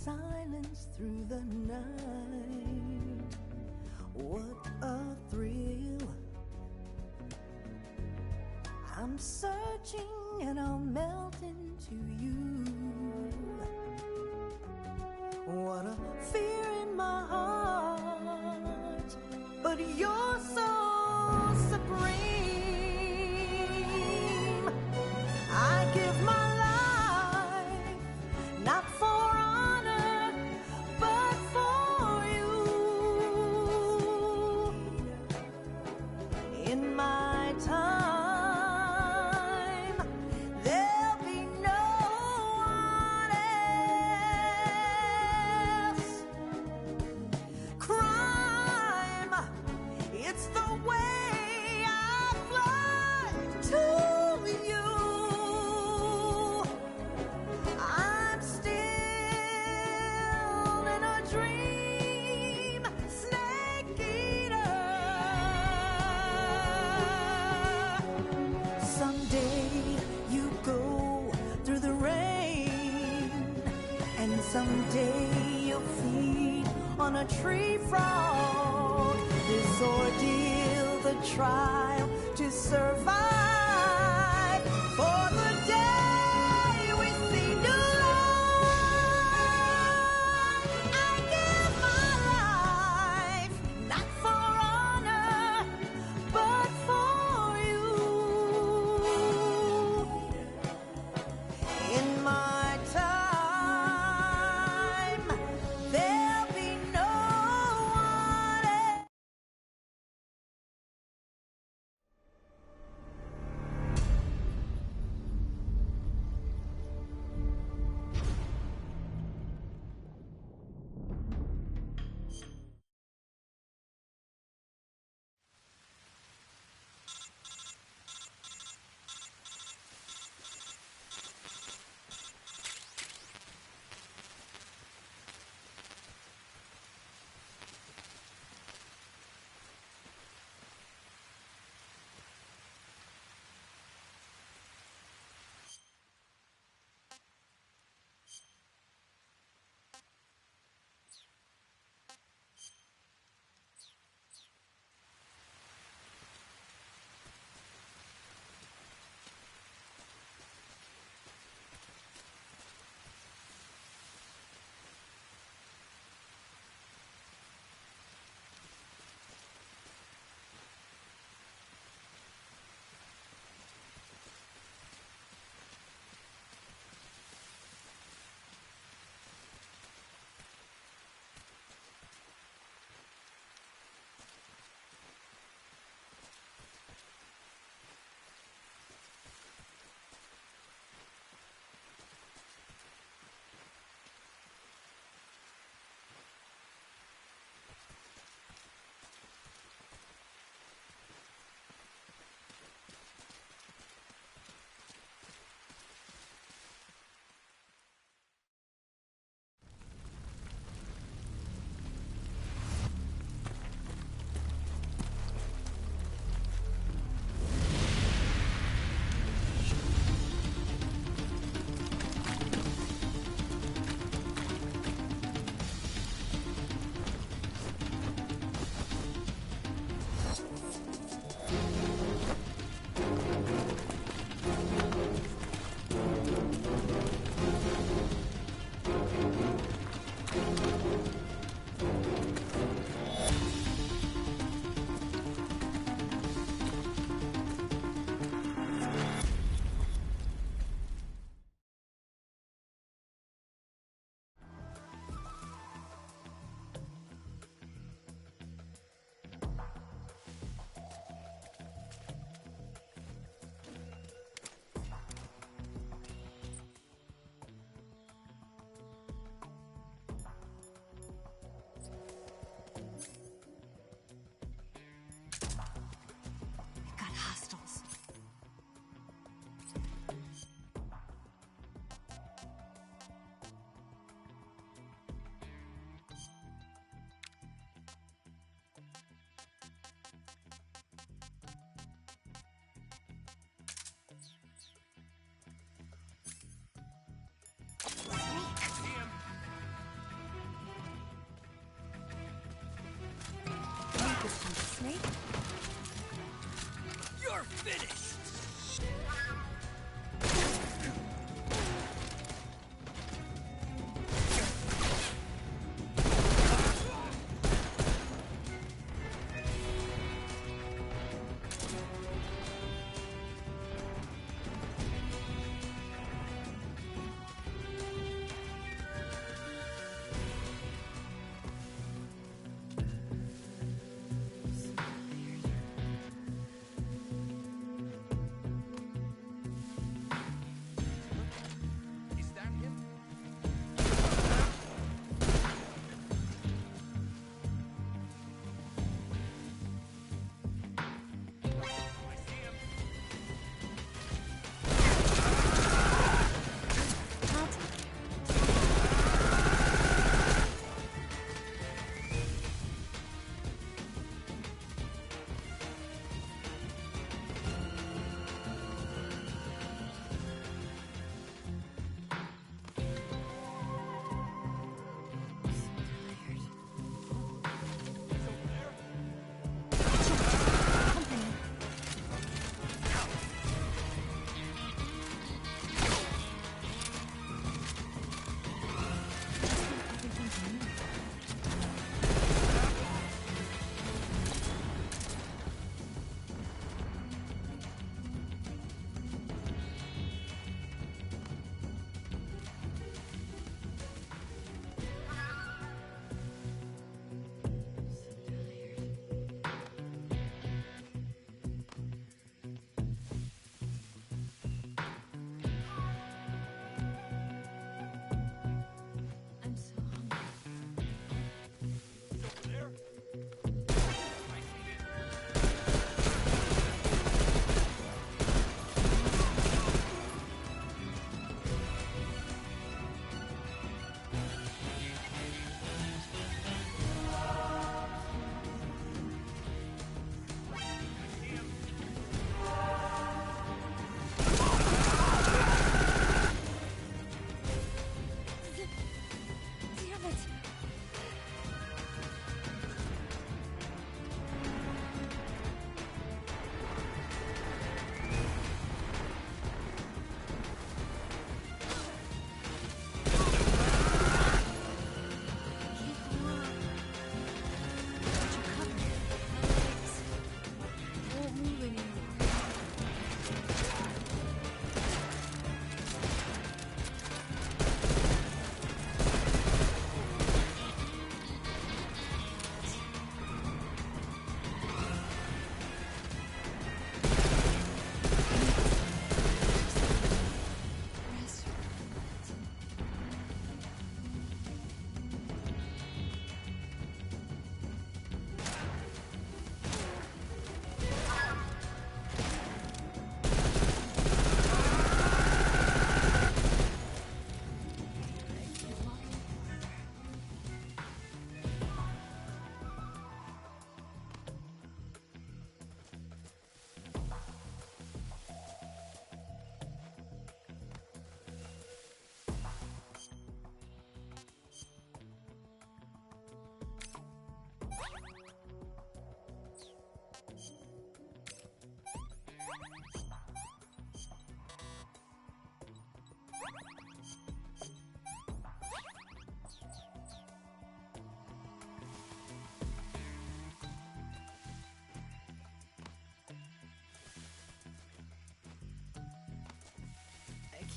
silence through the night. What a thrill. I'm searching and I'll melt into you. What a fear in my heart, but you're so supreme. I give my life, not for honor, but for you. In my time, there'll be no one else. Crime, it's the way I fly to you. I'm still in a dream, snake eater. Someday you go through the rain, and someday you'll feed on a tree frog. This ordeal, the trial to survive, for the day we see new light. I give my life, not for honor, but for you. In my time, there'll be no one else. You're finished!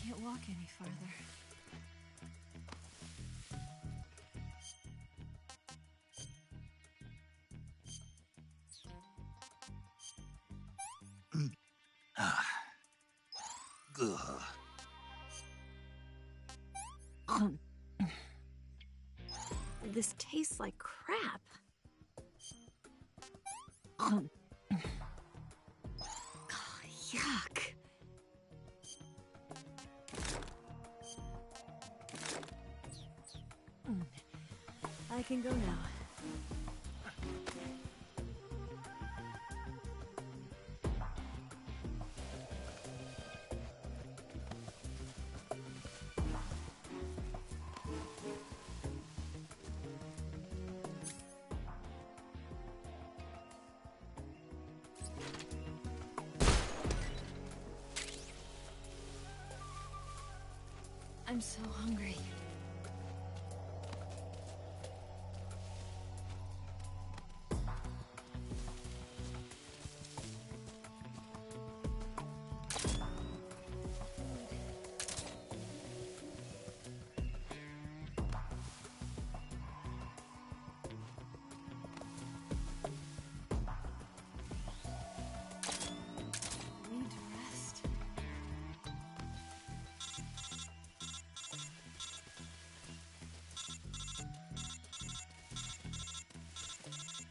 Can't walk any farther. This tastes like crap. Oh, yuck. I can go now. I'm so hungry. Need to rest.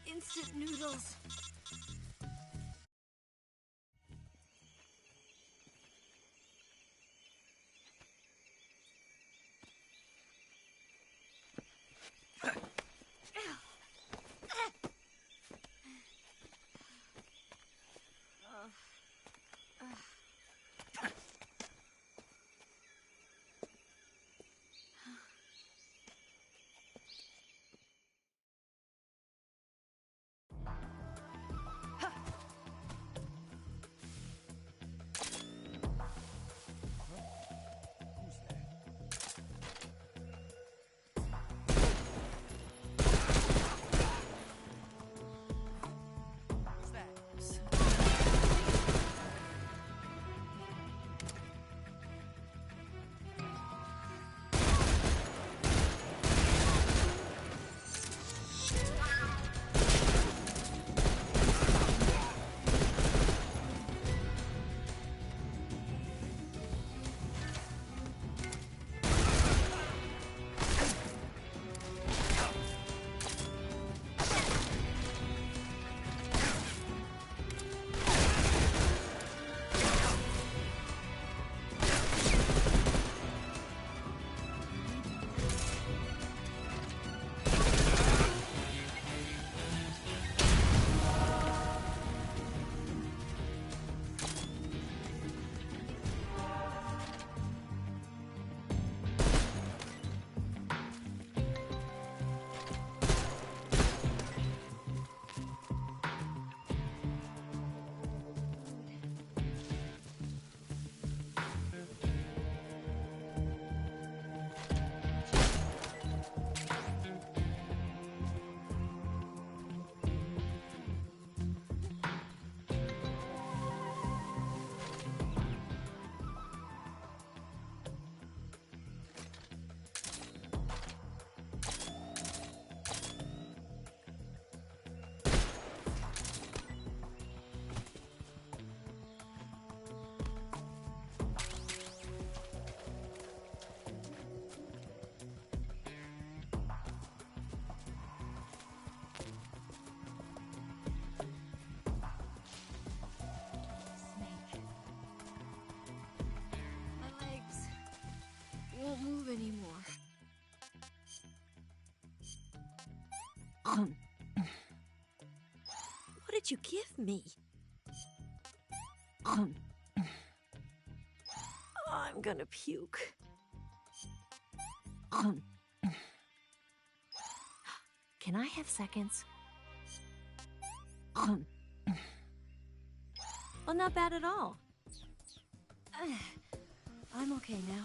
Instant noodles. Won't move anymore. What did you give me? I'm gonna puke. Can I have seconds? Well, not bad at all. I'm okay now.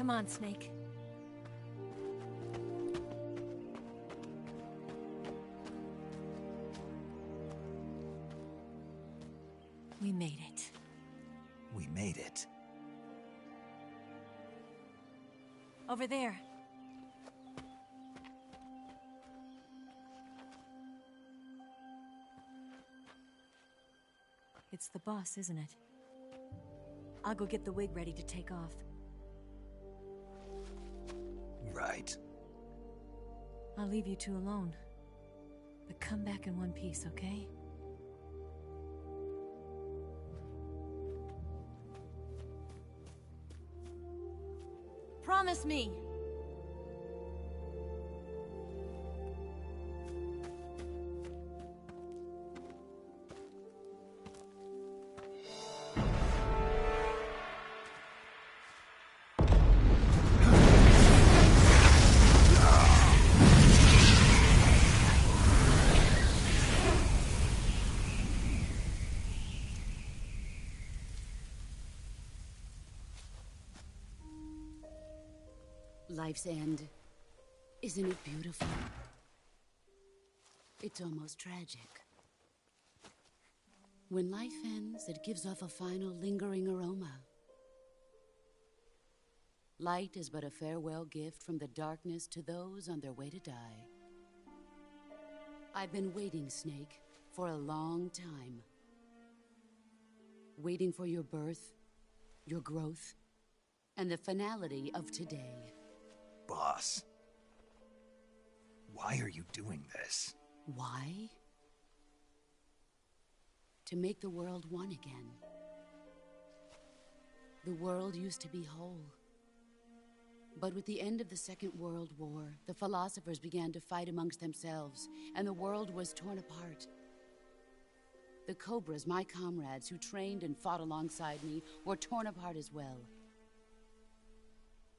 Come on, Snake. We made it. We made it. Over there. It's the boss, isn't it? I'll go get the wig ready to take off. Right. I'll leave you two alone. But come back in one piece, okay? Promise me! Life's end. Isn't it beautiful? It's almost tragic. When life ends, it gives off a final lingering aroma. Light is but a farewell gift from the darkness to those on their way to die. I've been waiting, Snake, for a long time. Waiting for your birth, your growth, and the finality of today. Boss. Why are you doing this? Why? To make the world one again. The world used to be whole. But with the end of the Second World War, the philosophers began to fight amongst themselves, and the world was torn apart. The Cobras, my comrades who trained and fought alongside me, were torn apart as well.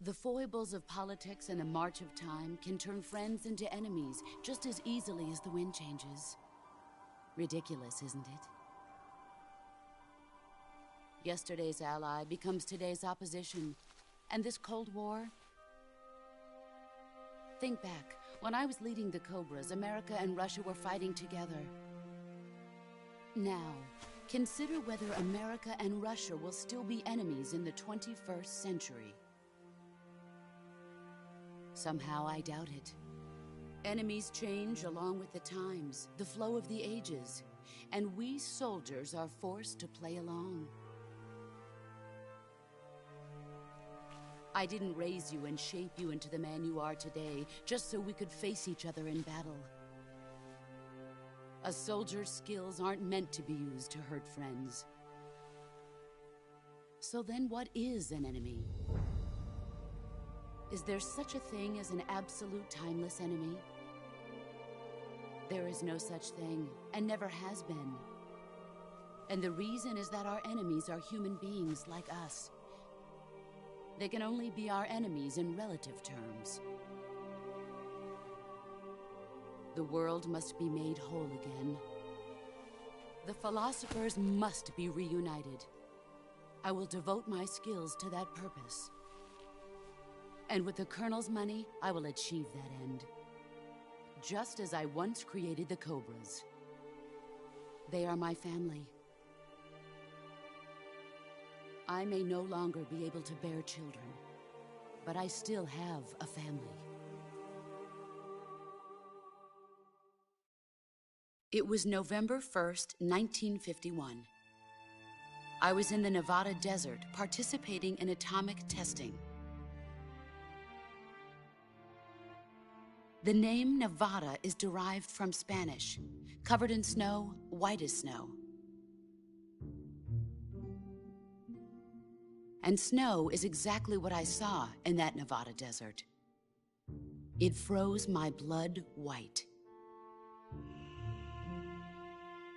The foibles of politics and the march of time can turn friends into enemies just as easily as the wind changes. Ridiculous, isn't it? Yesterday's ally becomes today's opposition. And this Cold War? Think back. When I was leading the Cobras, America and Russia were fighting together. Now, consider whether America and Russia will still be enemies in the 21st century. Somehow I doubt it. Enemies change along with the times, the flow of the ages, and we soldiers are forced to play along. I didn't raise you and shape you into the man you are today just so we could face each other in battle. A soldier's skills aren't meant to be used to hurt friends. So then what is an enemy? Is there such a thing as an absolute timeless enemy? There is no such thing, and never has been. And the reason is that our enemies are human beings like us. They can only be our enemies in relative terms. The world must be made whole again. The philosophers must be reunited. I will devote my skills to that purpose. And with the Colonel's money, I will achieve that end. Just as I once created the Cobras. They are my family. I may no longer be able to bear children, but I still have a family. It was November 1st, 1951. I was in the Nevada desert participating in atomic testing. The name Nevada is derived from Spanish, covered in snow, white as snow. And snow is exactly what I saw in that Nevada desert. It froze my blood white.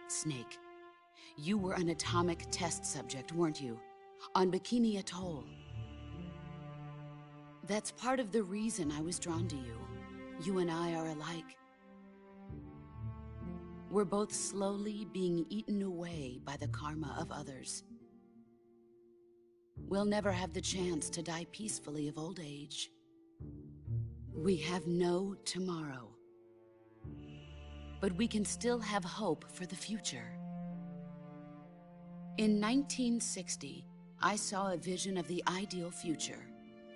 Snake, you were an atomic test subject, weren't you? On Bikini Atoll. That's part of the reason I was drawn to you. You and I are alike. We're both slowly being eaten away by the karma of others. we'll never have the chance to die peacefully of old age. We have no tomorrow. But we can still have hope for the future. In 1960, I saw a vision of the ideal future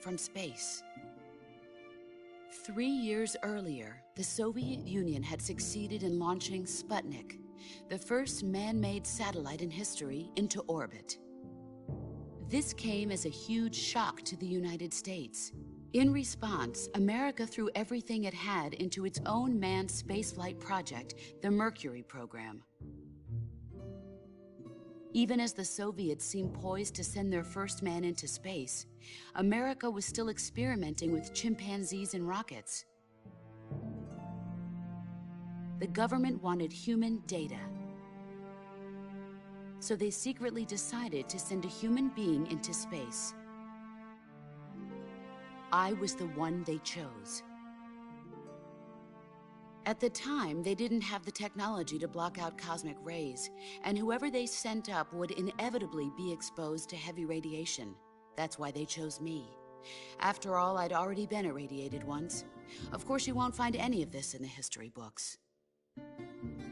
from space. 3 years earlier, the Soviet Union had succeeded in launching Sputnik, the first man-made satellite in history, into orbit. This came as a huge shock to the United States. In response, America threw everything it had into its own manned spaceflight project, the Mercury program. Even as the Soviets seemed poised to send their first man into space, America was still experimenting with chimpanzees and rockets. The government wanted human data. So they secretly decided to send a human being into space. I was the one they chose. At the time, they didn't have the technology to block out cosmic rays, and whoever they sent up would inevitably be exposed to heavy radiation. That's why they chose me. After all, I'd already been irradiated once. Of course, you won't find any of this in the history books.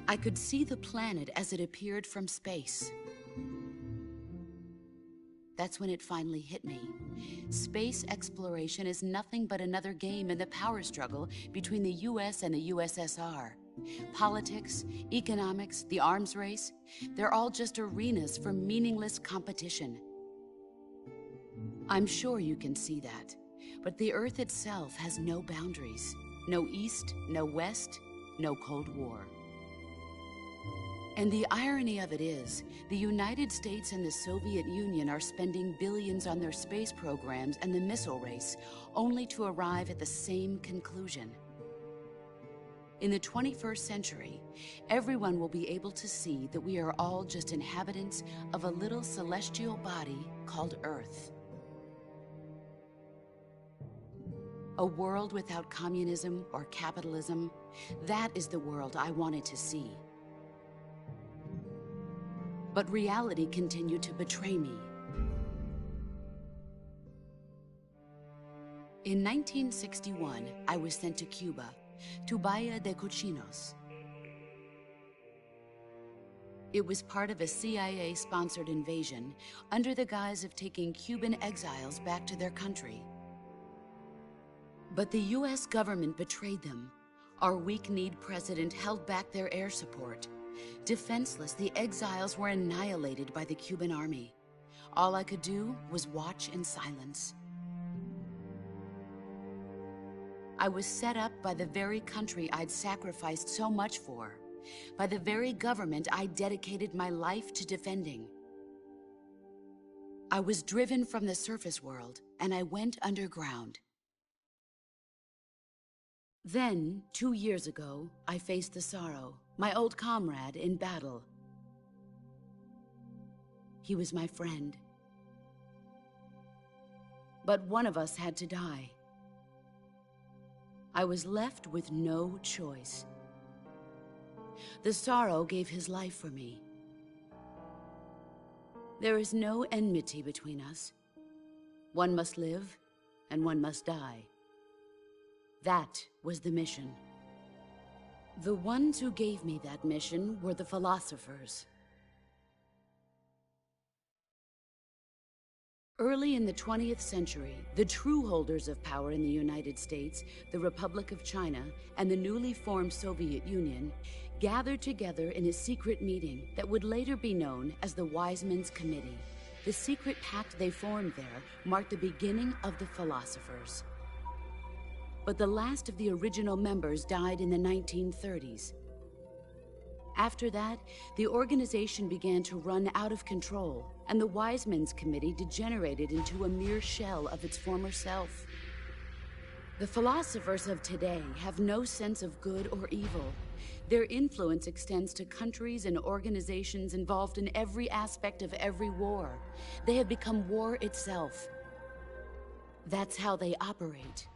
I could see the planet as it appeared from space. That's when it finally hit me. Space exploration is nothing but another game in the power struggle between the US and the USSR. Politics, economics, the arms race, they're all just arenas for meaningless competition. I'm sure you can see that, but the Earth itself has no boundaries. No East, no West, no Cold War. And the irony of it is, the United States and the Soviet Union are spending billions on their space programs and the missile race, only to arrive at the same conclusion. In the 21st century, everyone will be able to see that we are all just inhabitants of a little celestial body called Earth. A world without communism or capitalism, that is the world I wanted to see. But reality continued to betray me. In 1961, I was sent to Cuba, to Bahia de Cochinos. It was part of a CIA-sponsored invasion under the guise of taking Cuban exiles back to their country. But the US government betrayed them. Our weak-kneed president held back their air support. Defenseless, the exiles were annihilated by the Cuban army. All I could do was watch in silence. I was set up by the very country I'd sacrificed so much for, by the very government I dedicated my life to defending. I was driven from the surface world, and I went underground. Then, 2 years ago, I faced the Sorrow, my old comrade in battle. He was my friend. But one of us had to die. I was left with no choice. The Sorrow gave his life for me. There is no enmity between us. One must live, and one must die. That was the mission. The ones who gave me that mission were the philosophers. Early in the 20th century, the true holders of power in the United States, the Republic of China, and the newly formed Soviet Union gathered together in a secret meeting that would later be known as the Wise Men's Committee. The secret pact they formed there marked the beginning of the philosophers. But the last of the original members died in the 1930s. After that, the organization began to run out of control, and the Wise Men's Committee degenerated into a mere shell of its former self. The philosophers of today have no sense of good or evil. Their influence extends to countries and organizations involved in every aspect of every war. They have become war itself. That's how they operate.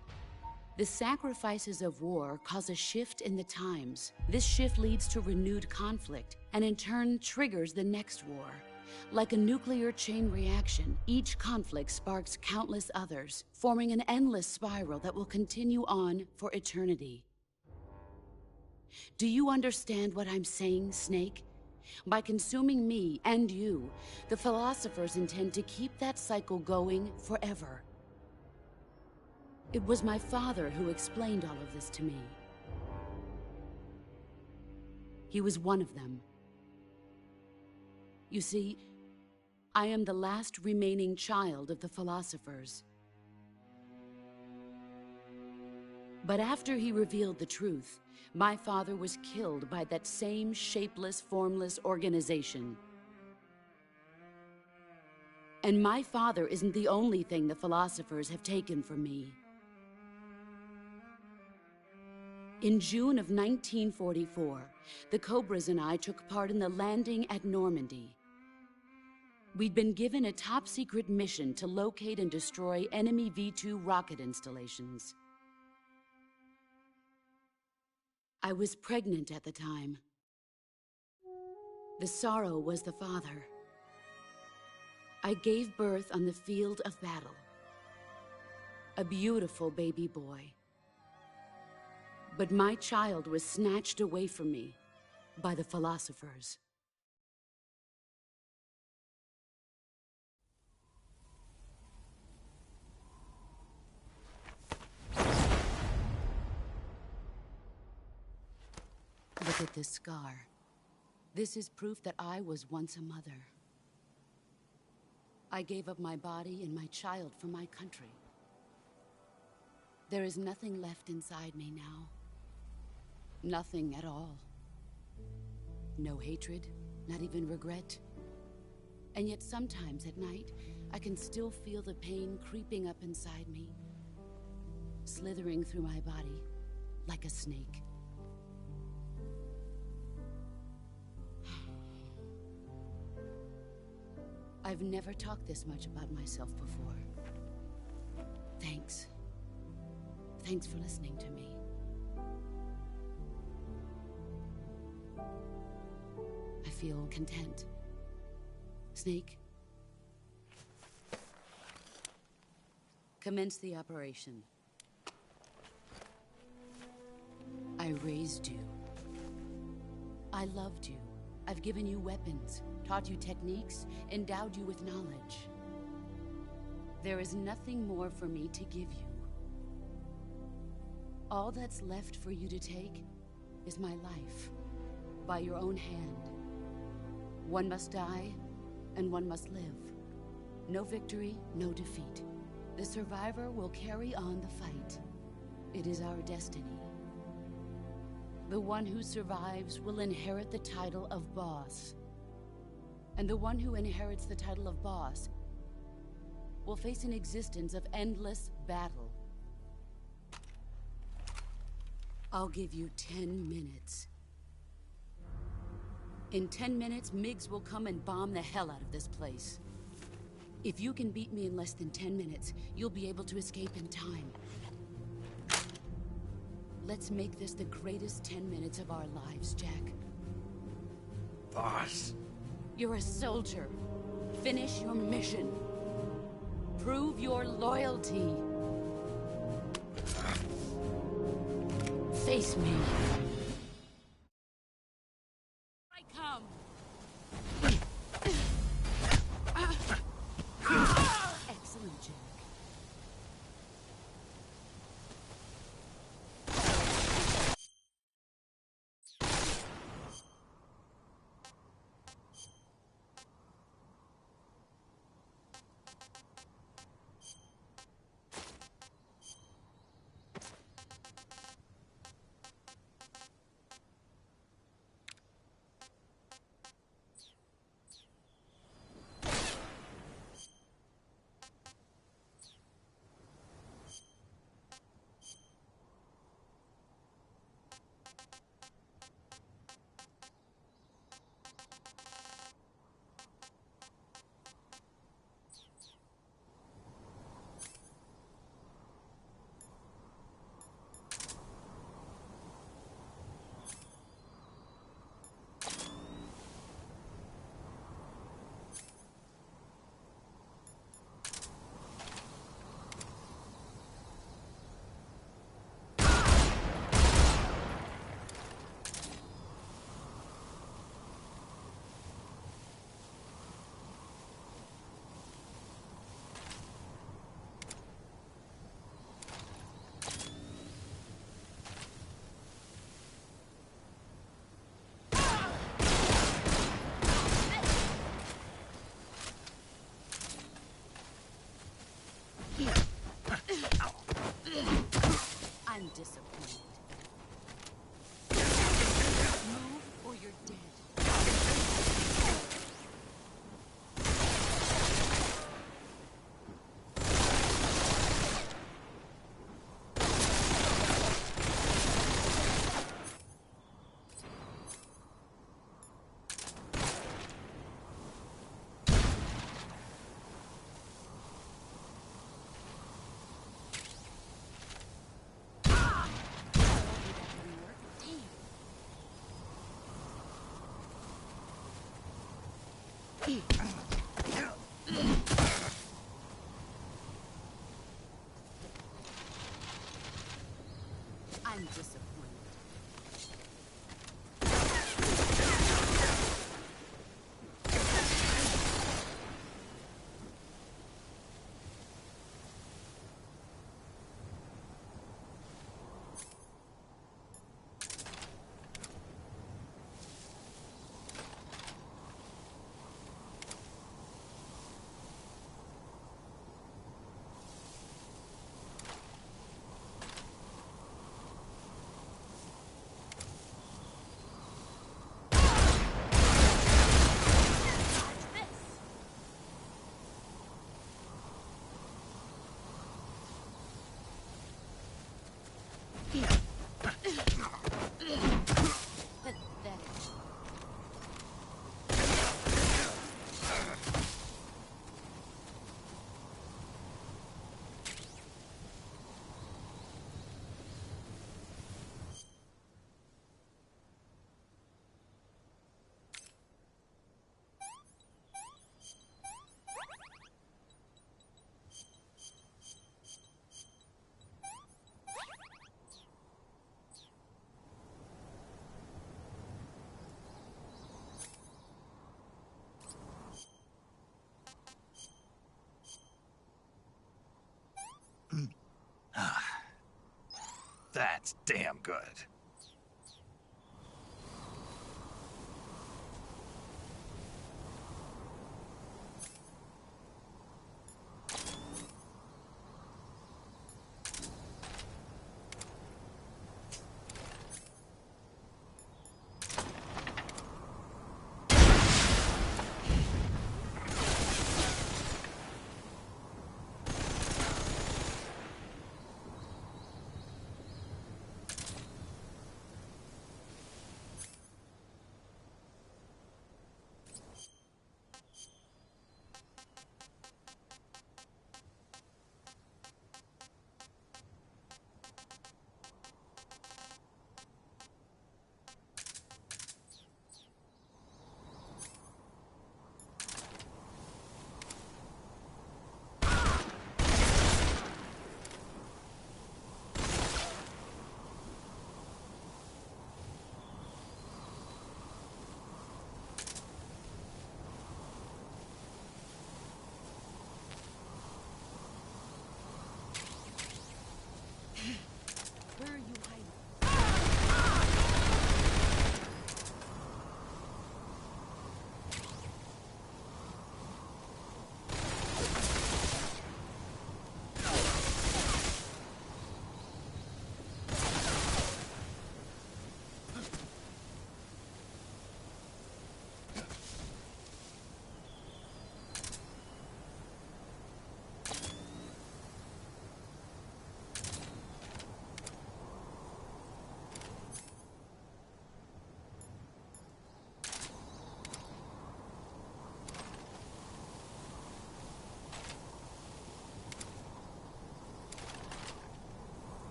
The sacrifices of war cause a shift in the times. This shift leads to renewed conflict, and in turn triggers the next war. Like a nuclear chain reaction, each conflict sparks countless others, forming an endless spiral that will continue on for eternity. Do you understand what I'm saying, Snake? By consuming me and you, the philosophers intend to keep that cycle going forever. It was my father who explained all of this to me. He was one of them. You see, I am the last remaining child of the philosophers. But after he revealed the truth, my father was killed by that same shapeless, formless organization. And my father isn't the only thing the philosophers have taken from me. In June of 1944, the Cobras and I took part in the landing at Normandy. We'd been given a top-secret mission to locate and destroy enemy V-2 rocket installations. I was pregnant at the time. The sorrow was the father. I gave birth on the field of battle. A beautiful baby boy. But my child was snatched away from me by the philosophers. Look at this scar. This is proof that I was once a mother. I gave up my body and my child for my country. There is nothing left inside me now. Nothing at all. No hatred, not even regret. And yet sometimes at night, I can still feel the pain creeping up inside me, slithering through my body like a snake. I've never talked this much about myself before. Thanks. Thanks for listening to me. I feel content. Snake? Commence the operation. I raised you. I loved you. I've given you weapons, taught you techniques, endowed you with knowledge. There is nothing more for me to give you. All that's left for you to take is my life, by your own hand. One must die, and one must live. No victory, no defeat. The survivor will carry on the fight. It is our destiny. The one who survives will inherit the title of boss. And the one who inherits the title of boss will face an existence of endless battle. I'll give you 10 minutes. In 10 minutes, MiGs will come and bomb the hell out of this place. If you can beat me in less than 10 minutes, you'll be able to escape in time. Let's make this the greatest 10 minutes of our lives, Jack. Boss. You're a soldier. Finish your mission. Prove your loyalty. Face me. I come. Excellent, Jack. I'm disappointed. That's damn good.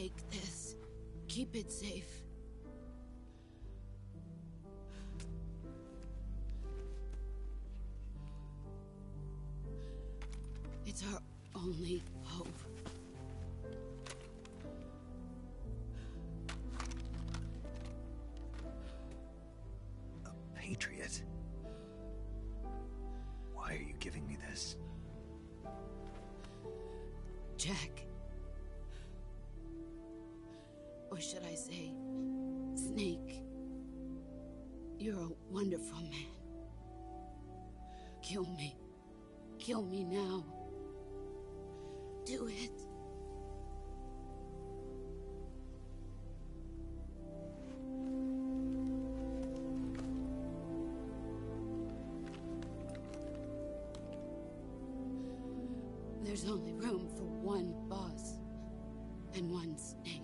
Take this. Keep it safe. It's our only hope. A patriot? Why are you giving me this? Jack. Or should I say, Snake. You're a wonderful man. Kill me. Kill me now. Do it. There's only room for one boss and one snake.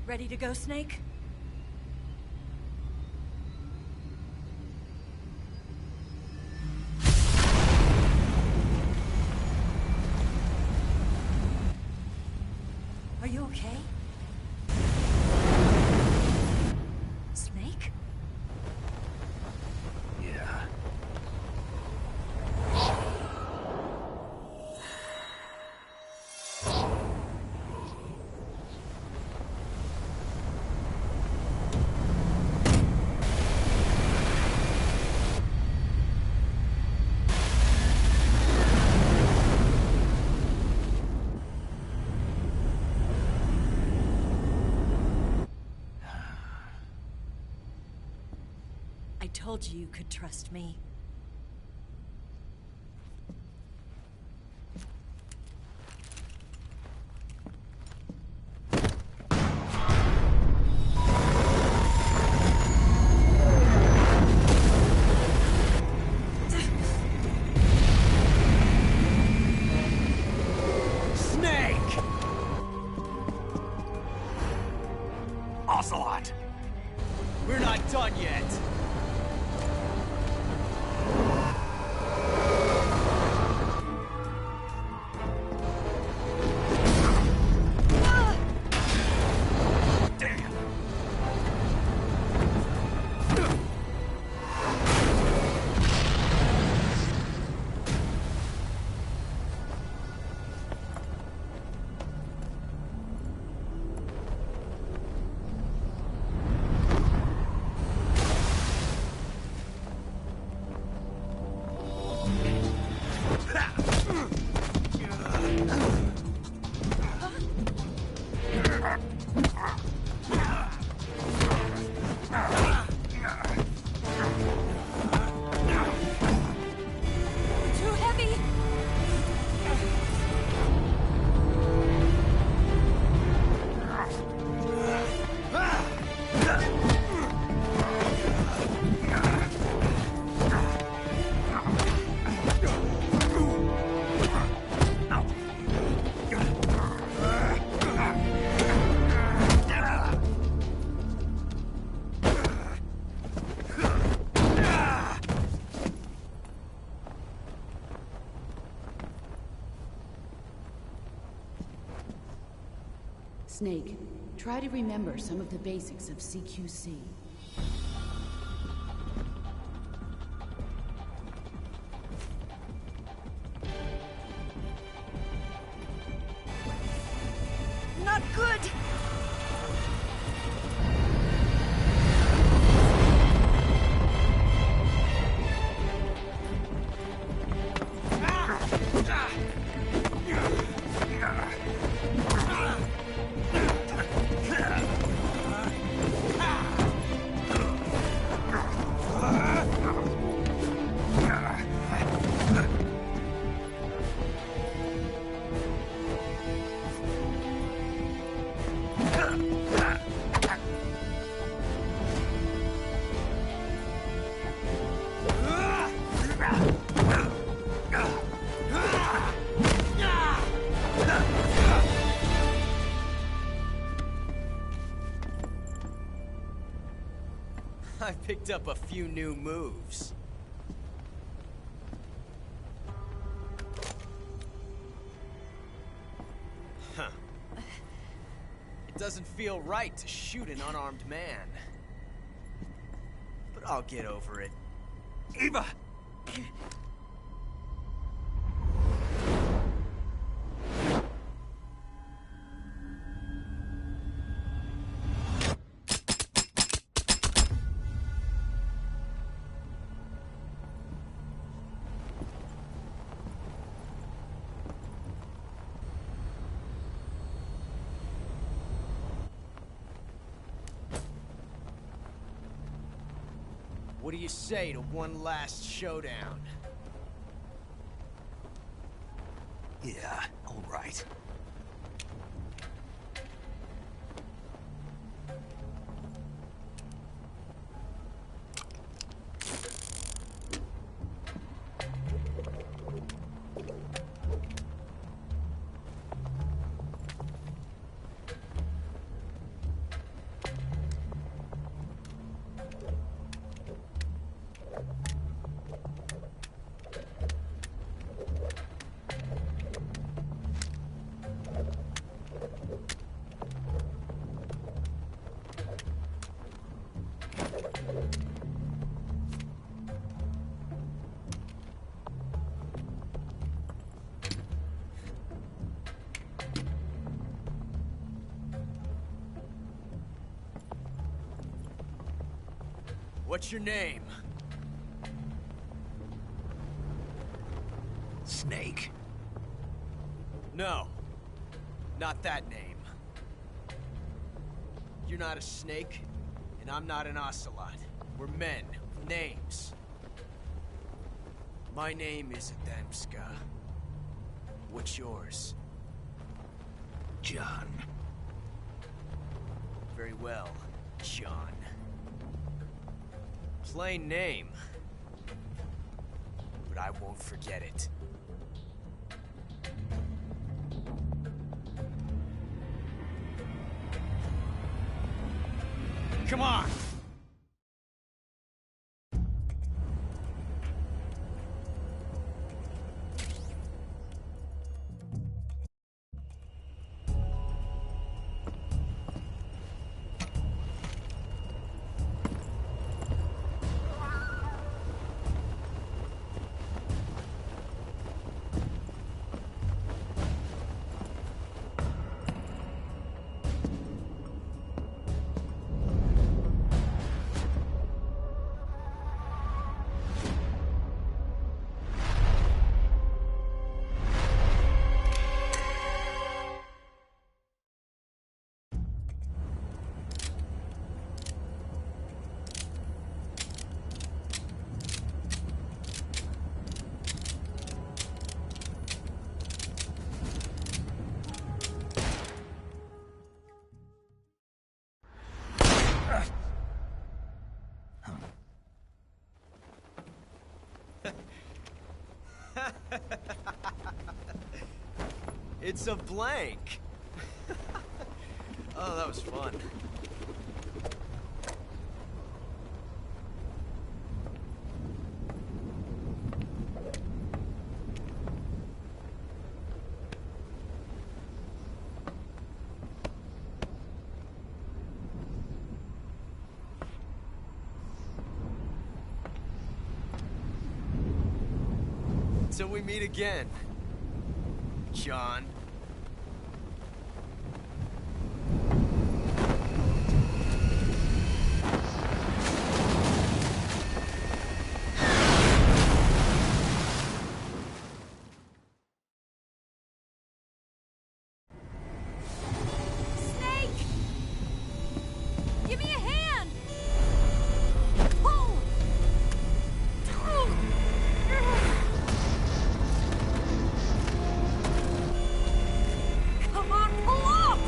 Ready to go, Snake? Are you okay? Snake? Yeah. I told you you could trust me. Snake! Ocelot! We're not done yet. Snake, try to remember some of the basics of CQC. Not good! I picked up a few new moves. Huh. It doesn't feel right to shoot an unarmed man. But I'll get over it. Eva! What do you say to one last showdown? Yeah, all right. What's your name? Snake. No. Not that name. You're not a snake, and I'm not an ocelot. We're men with names. My name is Adamska. What's yours? John. Very well, John. Plain name. But I won't forget it. Come on! It's a blank. Oh, that was fun. Until we meet again, John. Give me a hand! Pull! Come on, pull up!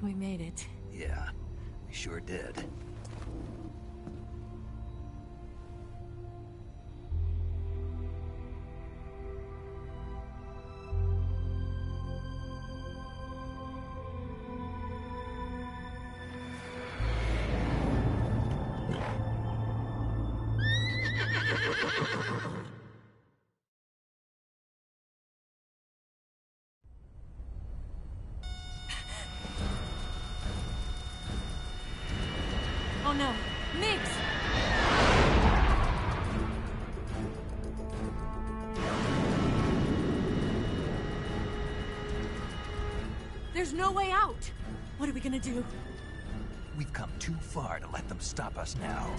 We made it. Yeah, we sure did. Oh no, Migs! There's no way out! What are we gonna do? We've come too far to let them stop us now.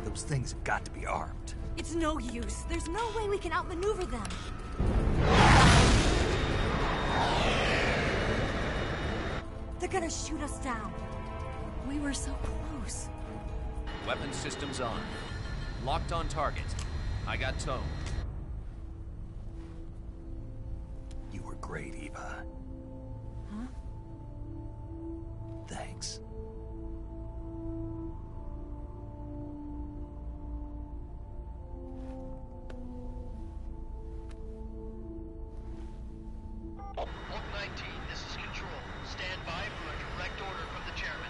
Those things have got to be armed. It's no use. There's no way we can outmaneuver them. They're gonna shoot us down. We were so close. Weapon systems on. Locked on target. I got towed. You were great, Eva. Huh? Thanks. Oak 19, this is Control. Stand by for a direct order from the chairman.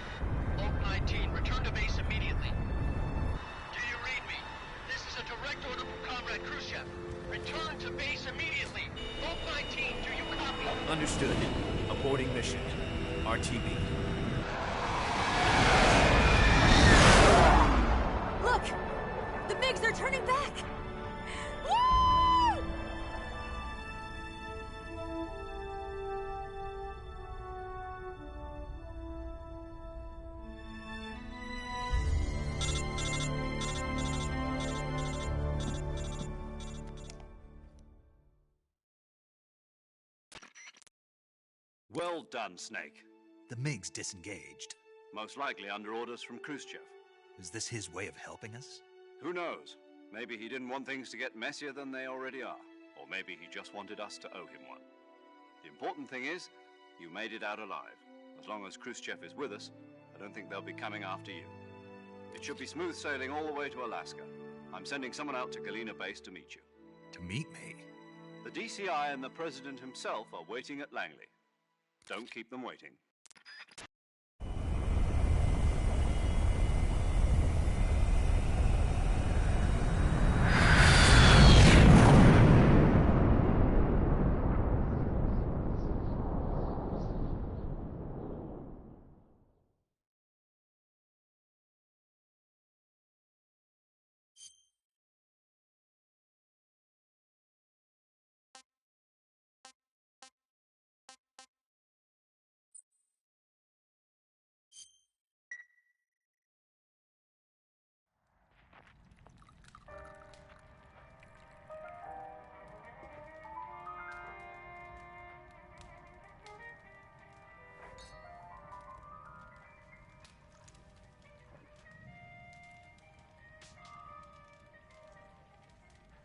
Oak 19, return to base immediately. Do you read me? This is a direct order from Comrade Khrushchev. Return to base immediately. Oak 19, do you copy? Understood. Aborting mission. RTB. Look! The MiGs are turning back! Woo! Well done, Snake. The MiGs disengaged. Most likely under orders from Khrushchev. Is this his way of helping us? Who knows? Maybe he didn't want things to get messier than they already are. Or maybe he just wanted us to owe him one. The important thing is, you made it out alive. As long as Khrushchev is with us, I don't think they'll be coming after you. It should be smooth sailing all the way to Alaska. I'm sending someone out to Galena Base to meet you. To meet me? The DCI and the President himself are waiting at Langley. Don't keep them waiting.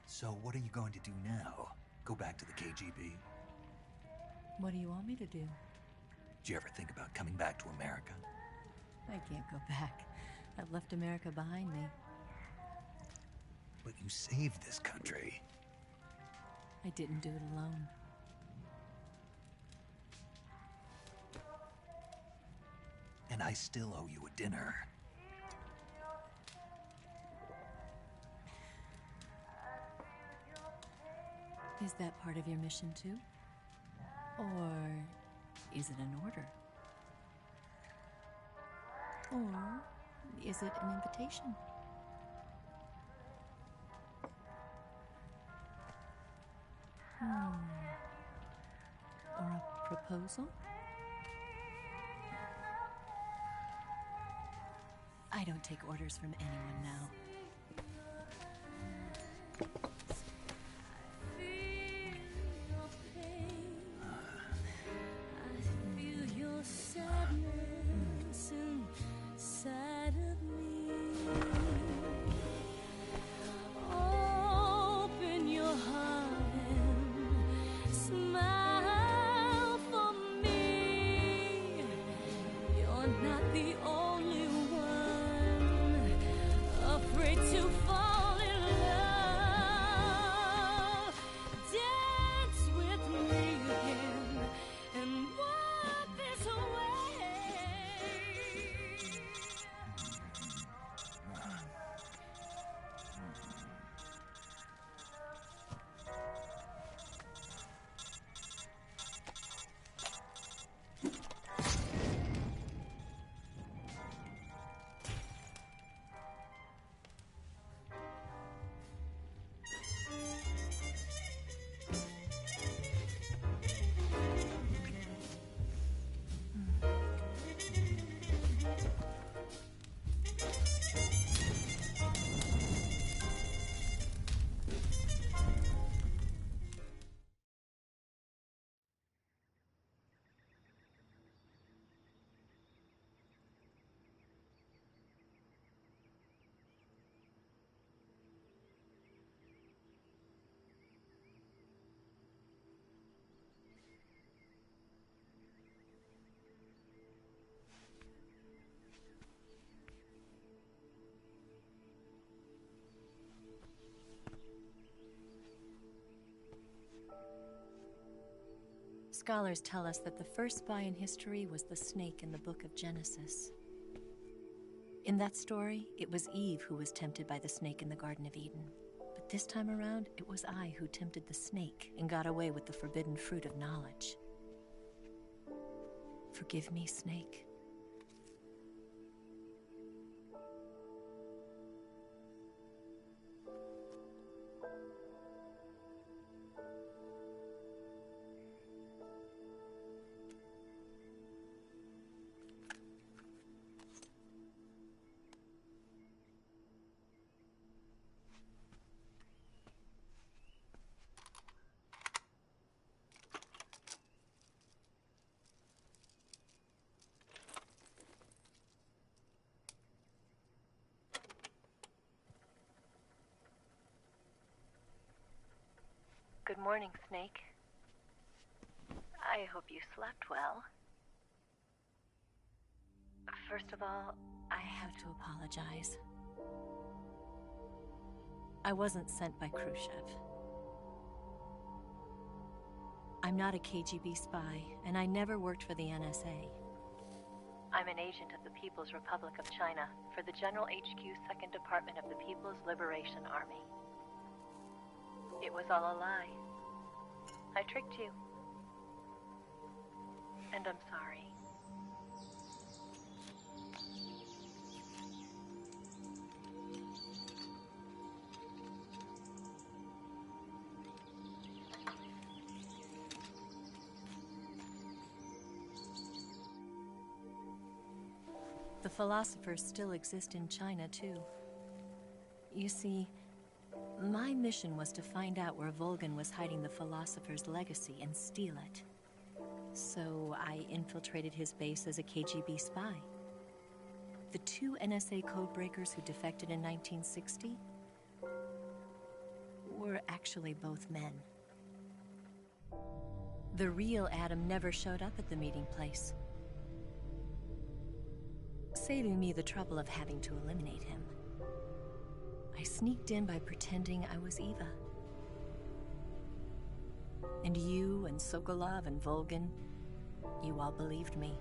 So what are you going to do now? Go back to the KGB? What do you want me to do? Did you ever think about coming back to America? I can't go back. I've left America behind me. But you saved this country. I didn't do it alone. And I still owe you a dinner. Is that part of your mission too? Or is it an order? Or is it an invitation? Or a proposal? I don't take orders from anyone now. Scholars tell us that the first spy in history was the snake in the book of Genesis. In that story, it was Eve who was tempted by the snake in the Garden of Eden. But this time around, it was I who tempted the snake and got away with the forbidden fruit of knowledge. Forgive me, snake. Good morning, Snake. I hope you slept well. First of all, I have to apologize. I wasn't sent by Khrushchev. I'm not a KGB spy, and I never worked for the NSA. I'm an agent of the People's Republic of China for the General HQ 2nd Department of the People's Liberation Army. It was all a lie. I tricked you. And I'm sorry. The philosophers still exist in China, too. You see, my mission was to find out where Volgan was hiding the philosopher's legacy and steal it. So I infiltrated his base as a KGB spy. The 2 NSA codebreakers who defected in 1960 were actually both men. The real Adam never showed up at the meeting place. saving me the trouble of having to eliminate him. I sneaked in by pretending I was Eva. And you and Sokolov and Volgin, you all believed me.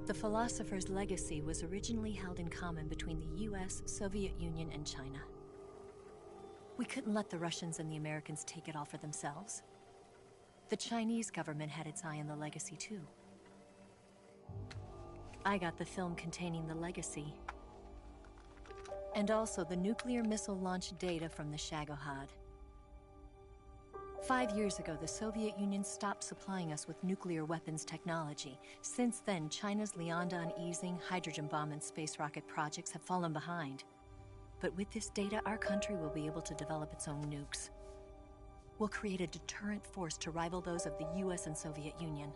The Philosopher's legacy was originally held in common between the US, Soviet Union, and China. We couldn't let the Russians and the Americans take it all for themselves. The Chinese government had its eye on the legacy too. I got the film containing the legacy, and also the nuclear missile launch data from the Shagohod. 5 years ago, the Soviet Union stopped supplying us with nuclear weapons technology. Since then, China's Liaodong easing, hydrogen bomb, and space rocket projects have fallen behind. But with this data, our country will be able to develop its own nukes. We'll create a deterrent force to rival those of the US and Soviet Union.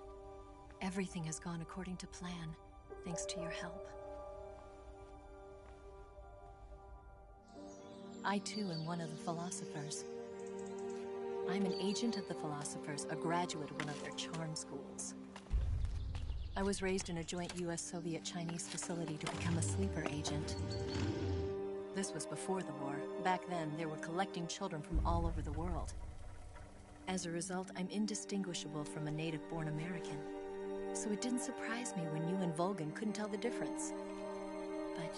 Everything has gone according to plan, thanks to your help. I too am one of the Philosophers. I'm an agent of the Philosophers, a graduate of one of their charm schools. I was raised in a joint US-Soviet-Chinese facility to become a sleeper agent. This was before the war. Back then, they were collecting children from all over the world. As a result, I'm indistinguishable from a native-born American. So it didn't surprise me when you and Volgin couldn't tell the difference. But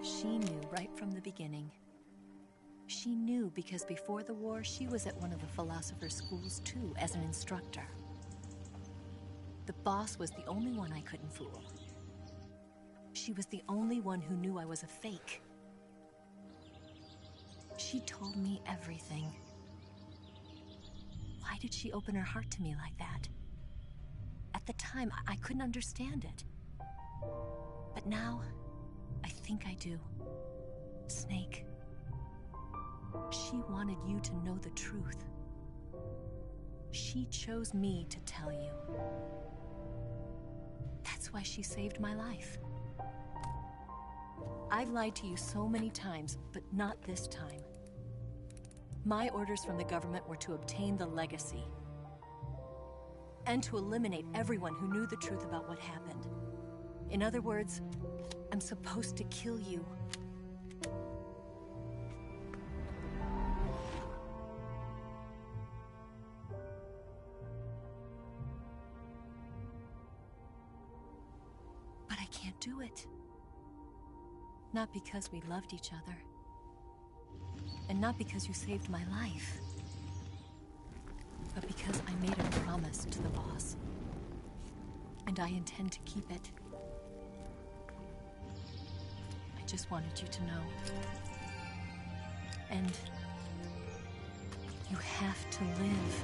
she knew right from the beginning. She knew because before the war, she was at one of the Philosopher's schools too, as an instructor. The boss was the only one I couldn't fool. She was the only one who knew I was a fake. She told me everything. Why did she open her heart to me like that? At the time, I couldn't understand it. But now, I think I do. Snake. She wanted you to know the truth. She chose me to tell you. That's why she saved my life. I've lied to you so many times, but not this time. My orders from the government were to obtain the legacy and to eliminate everyone who knew the truth about what happened. In other words, I'm supposed to kill you. But I can't do it. Not because we loved each other. And not because you saved my life. But because I made a promise to the boss. And I intend to keep it. I just wanted you to know. And you have to live.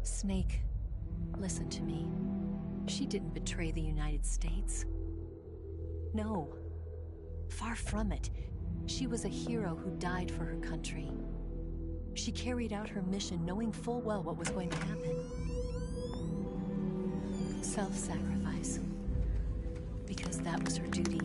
Snake, listen to me. She didn't betray the United States. No. Far from it. She was a hero who died for her country. She carried out her mission knowing full well what was going to happen. Self-sacrifice. Because that was her duty.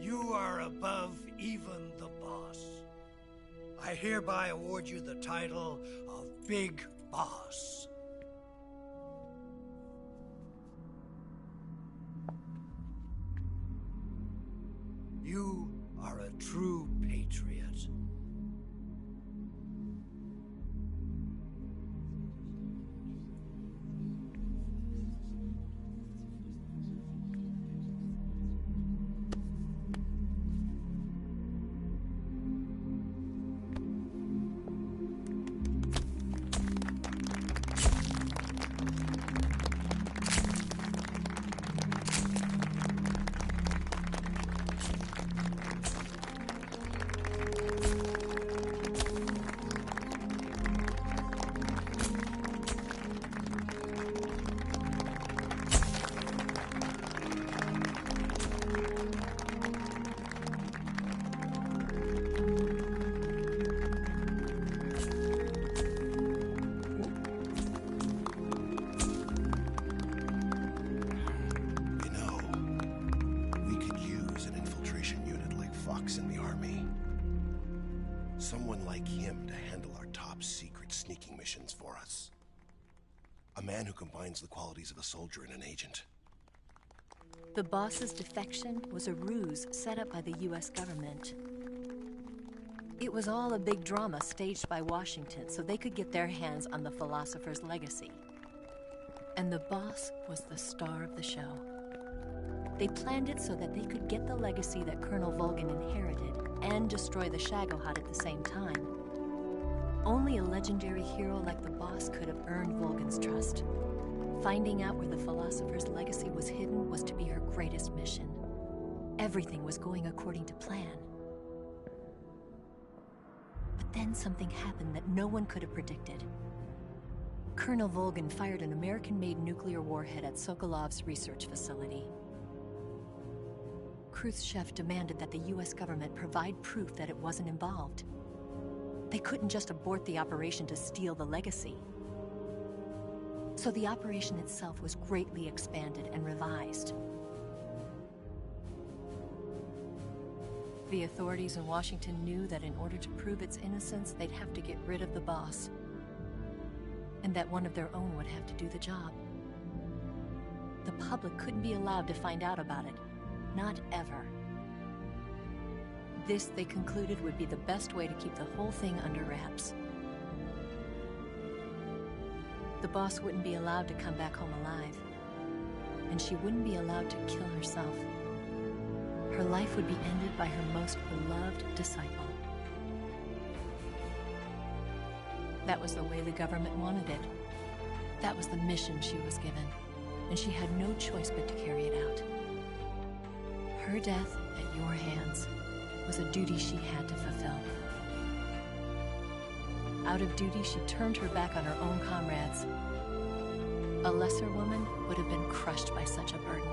You are above even the boss. I hereby award you the title of Big Boss. You are a true patriot. secret sneaking missions for us. A man who combines the qualities of a soldier and an agent. The boss's defection was a ruse set up by the US government. It was all a big drama staged by Washington so they could get their hands on the philosopher's legacy. And the boss was the star of the show. They planned it so that they could get the legacy that Colonel Volgin inherited and destroy the Shagohod at the same time. Only a legendary hero like the boss could have earned Volgin's trust. Finding out where the philosopher's legacy was hidden was to be her greatest mission. Everything was going according to plan. But then something happened that no one could have predicted. Colonel Volgin fired an American-made nuclear warhead at Sokolov's research facility. Khrushchev demanded that the US government provide proof that it wasn't involved. They couldn't just abort the operation to steal the legacy. So the operation itself was greatly expanded and revised. The authorities in Washington knew that in order to prove its innocence, they'd have to get rid of the boss, and that one of their own would have to do the job. The public couldn't be allowed to find out about it. Not ever. This, they concluded, would be the best way to keep the whole thing under wraps. The boss wouldn't be allowed to come back home alive, and she wouldn't be allowed to kill herself. Her life would be ended by her most beloved disciple. That was the way the government wanted it. That was the mission she was given, and she had no choice but to carry it out. Her death at your hands was a duty she had to fulfill. Out of duty, she turned her back on her own comrades. A lesser woman would have been crushed by such a burden.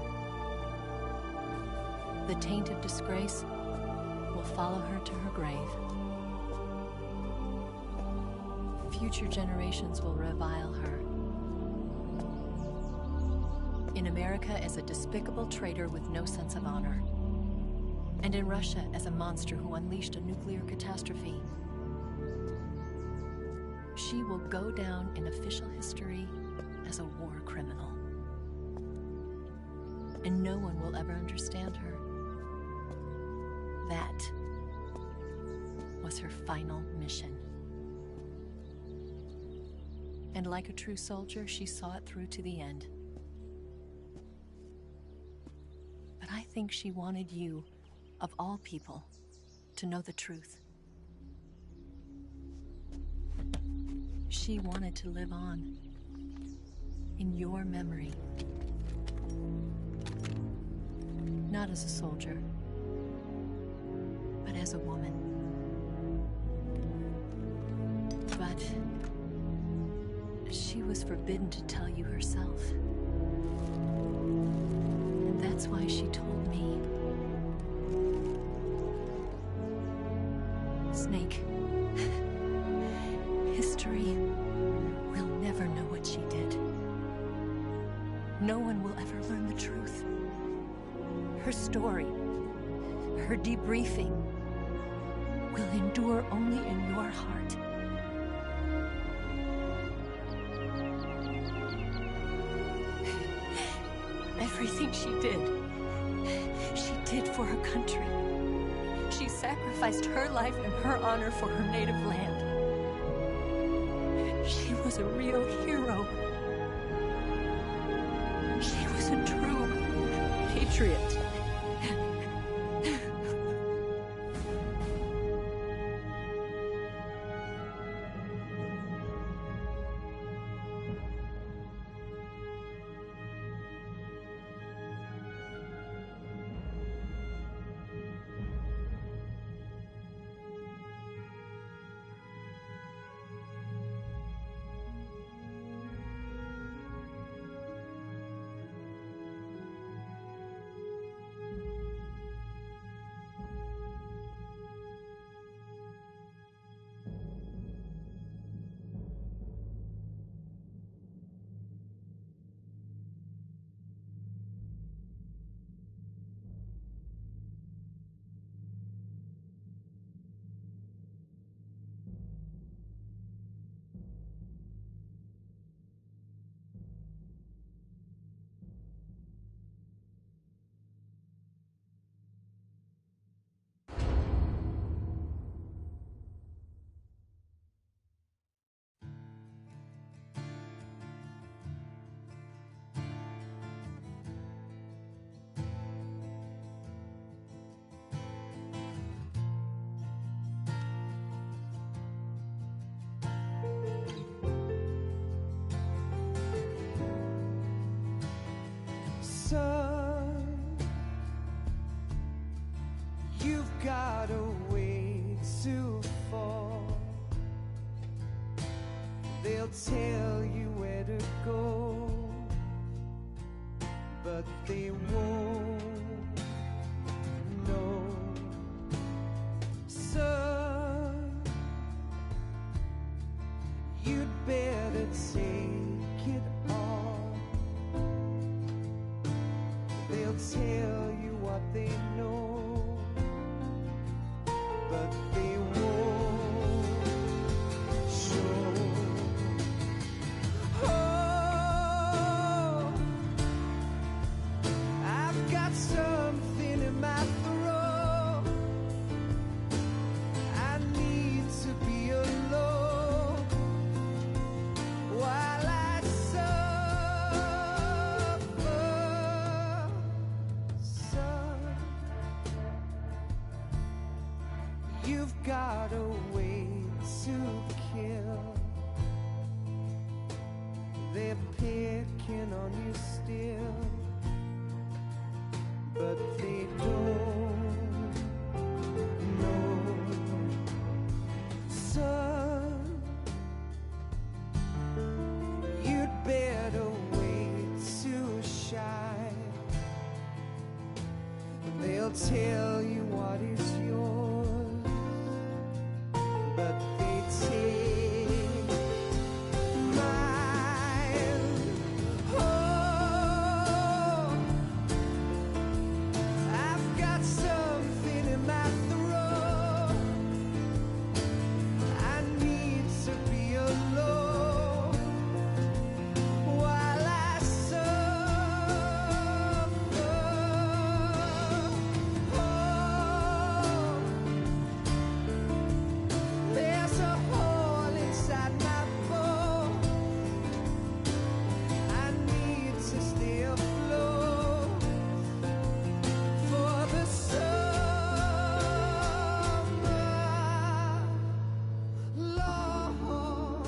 The taint of disgrace will follow her to her grave. Future generations will revile her. In America as a despicable traitor with no sense of honor. And in Russia as a monster who unleashed a nuclear catastrophe. She will go down in official history as a war criminal. And no one will ever understand her. That was her final mission. And like a true soldier, she saw it through to the end. But I think she wanted you, of all people, to know the truth. She wanted to live on, in your memory. Not as a soldier, but as a woman. But she was forbidden to tell you herself. And that's why she told me. Snake, history will never know what she did. No one will ever learn the truth. Her story, her debriefing, will endure only in your heart. Everything she did for her country. She sacrificed her life and her honor for her native land. She was a real hero. She was a true patriot. Son, you've got a way to fall. They'll tell you where to go, but they won't know. Son, you'd better take it all. They'll tell you what they know, but they won't show. Oh, I've got something in my throat. I need to be alone while I suffer. Son, you've got a way to kill. They're picking on you still, but they don't know. Son, you'd better wait to shine. They'll tell you what is yours, but they take mine. Oh, I've got something in my throat. I need to be alone while I suffer. Oh, there's a hole inside my bone. I need to stay afloat for the summer, Lord.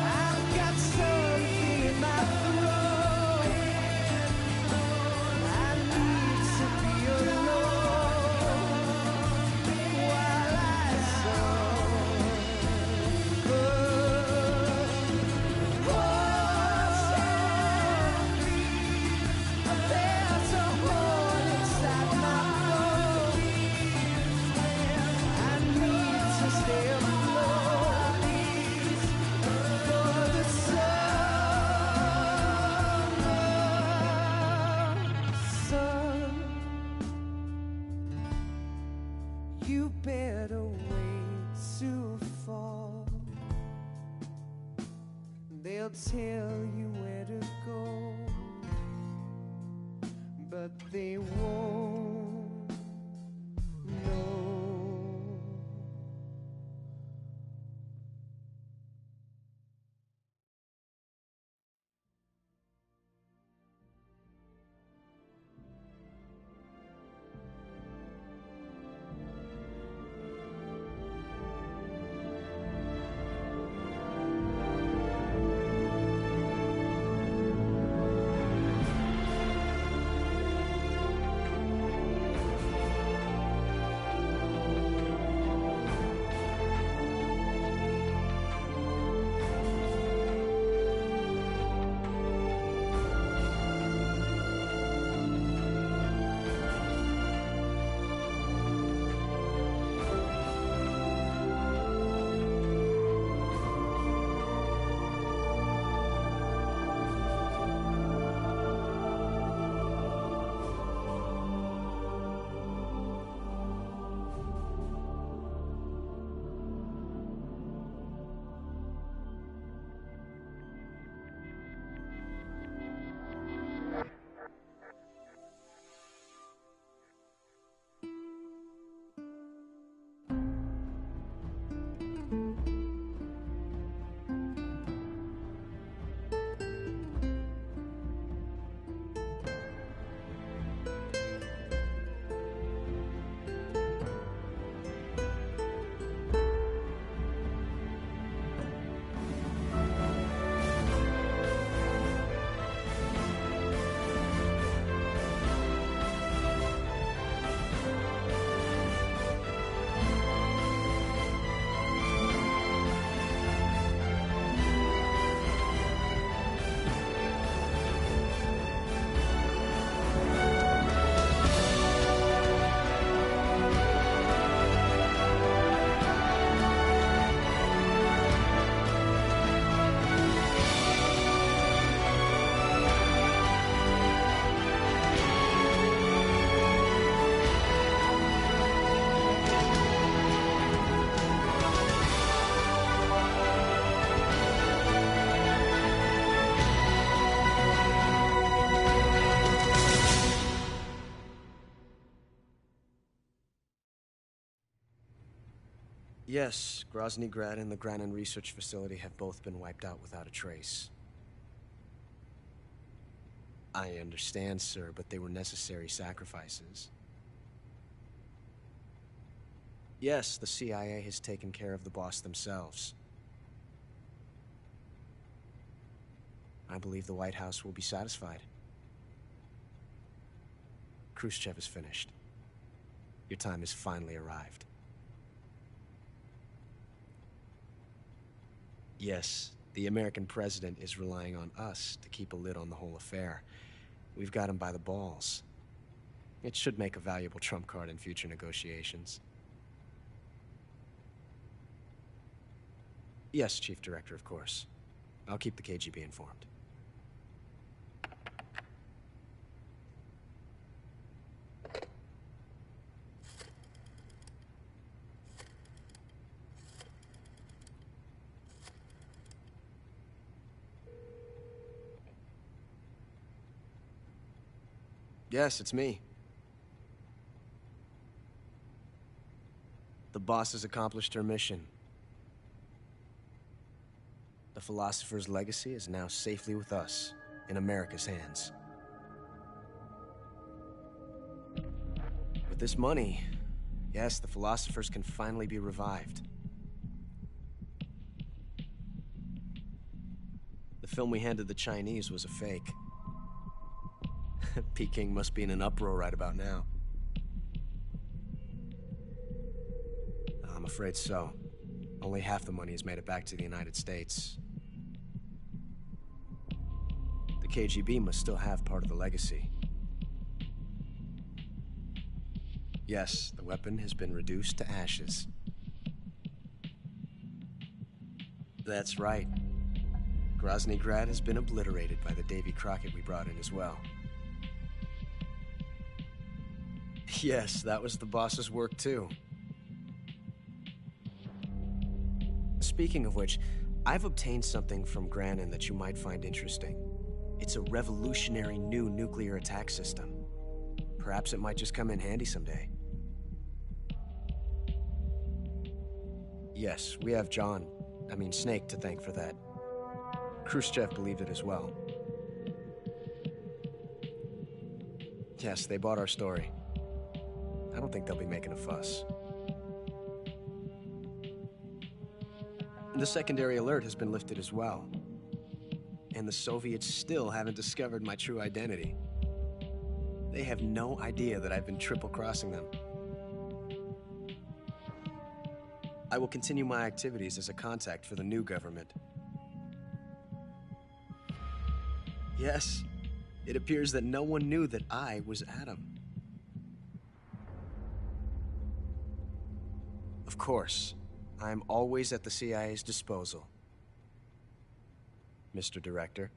I've got something in my throat. I need to be alone while I suffer. Oh, there's a hole inside my bone. I need to stay afloat for the summer. Son, you better wait to fall. They'll tell you where to go, but they won't know. Yes, Grozny Grad and the Granin Research Facility have both been wiped out without a trace. I understand, sir, but they were necessary sacrifices. Yes, the CIA has taken care of the boss themselves. I believe the White House will be satisfied. Khrushchev is finished. Your time has finally arrived. Yes, the American president is relying on us to keep a lid on the whole affair. We've got him by the balls. It should make a valuable trump card in future negotiations. Yes, Chief Director, of course. I'll keep the KGB informed. Yes, it's me. The boss has accomplished her mission. The philosopher's legacy is now safely with us, in America's hands. With this money, yes, the philosophers can finally be revived. The film we handed the Chinese was a fake. Peking must be in an uproar right about now. I'm afraid so. Only half the money has made it back to the United States. The KGB must still have part of the legacy. Yes, the weapon has been reduced to ashes. That's right. Grozny Grad has been obliterated by the Davy Crockett we brought in as well. Yes, that was the boss's work too. Speaking of which, I've obtained something from Granin that you might find interesting. It's a revolutionary new nuclear attack system. Perhaps it might just come in handy someday. Yes, we have Snake to thank for that. Khrushchev believed it as well. Yes, they bought our story. I don't think they'll be making a fuss. The secondary alert has been lifted as well. And the Soviets still haven't discovered my true identity. They have no idea that I've been triple-crossing them. I will continue my activities as a contact for the new government. Yes, it appears that no one knew that I was Adam. Of course, I am always at the CIA's disposal, Mr. Director.